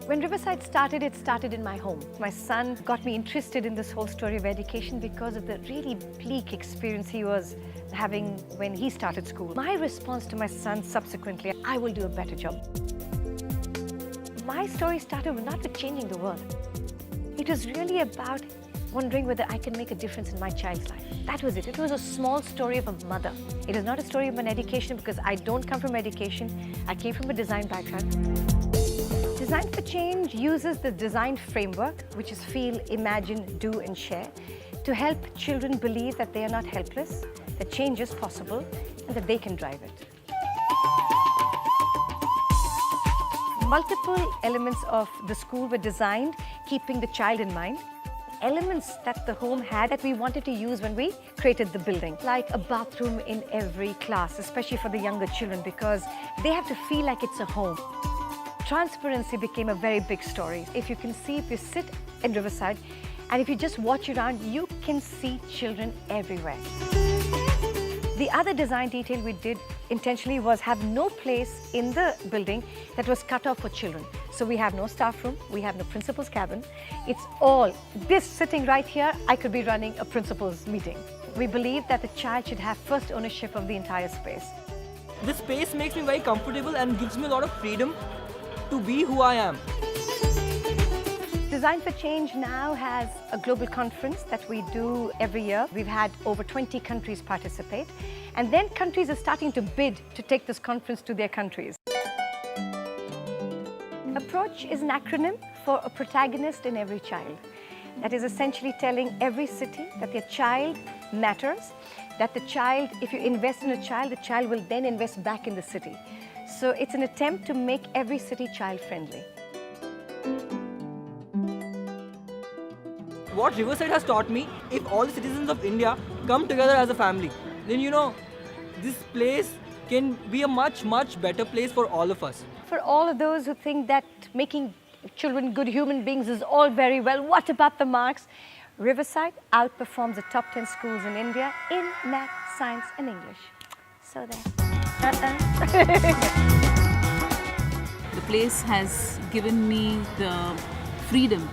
When Riverside started, it started in my home. My son got me interested in this whole story of education because of the really bleak experience he was having when he started school. My response to my son subsequently, I will do a better job. My story started not with changing the world. It was really about wondering whether I can make a difference in my child's life. That was it. It was a small story of a mother. It is not a story of an education because I don't come from education. I came from a design background. Design for Change uses the design framework, which is feel, imagine, do and share, to help children believe that they are not helpless, that change is possible and that they can drive it. Multiple elements of the school were designed keeping the child in mind. Elements that the home had that we wanted to use when we created the building, like a bathroom in every class, especially for the younger children, because they have to feel like it's a home. Transparency became a very big story. If you can see, if you sit in Riverside, and if you just watch around, you can see children everywhere. The other design detail we did intentionally was have no place in the building that was cut off for children. So we have no staff room, we have no principal's cabin. It's all, this sitting right here, I could be running a principal's meeting. We believe that the child should have first ownership of the entire space. This space makes me very comfortable and gives me a lot of freedom to be who I am. Design for Change now has a global conference that we do every year. We've had over 20 countries participate, and then countries are starting to bid to take this conference to their countries. Approach is an acronym for a protagonist in every child. That is essentially telling every city that their child matters, that the child, if you invest in a child, the child will then invest back in the city. So it's an attempt to make every city child-friendly. What Riverside has taught me, if all the citizens of India come together as a family, then this place can be a much, much better place for all of us. For all of those who think that making children good human beings is all very well, what about the marks? Riverside outperforms the top 10 schools in India in math, science and English. So there. The place has given me the freedom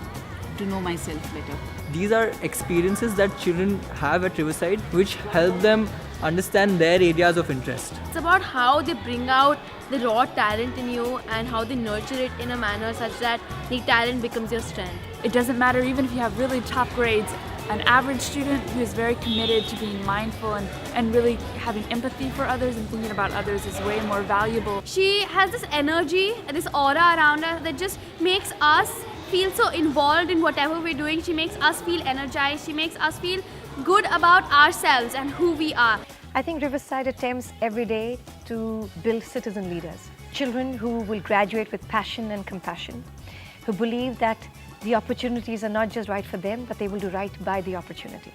to know myself better. These are experiences that children have at Riverside which help them understand their areas of interest. It's about how they bring out the raw talent in you and how they nurture it in a manner such that the talent becomes your strength. It doesn't matter even if you have really top grades. An average student who is very committed to being mindful and really having empathy for others and thinking about others is way more valuable. She has this energy, this aura around her that just makes us feel so involved in whatever we're doing. She makes us feel energized. She makes us feel good about ourselves and who we are. I think Riverside attempts every day to build citizen leaders. Children who will graduate with passion and compassion, who believe that the opportunities are not just right for them, but they will do right by the opportunity.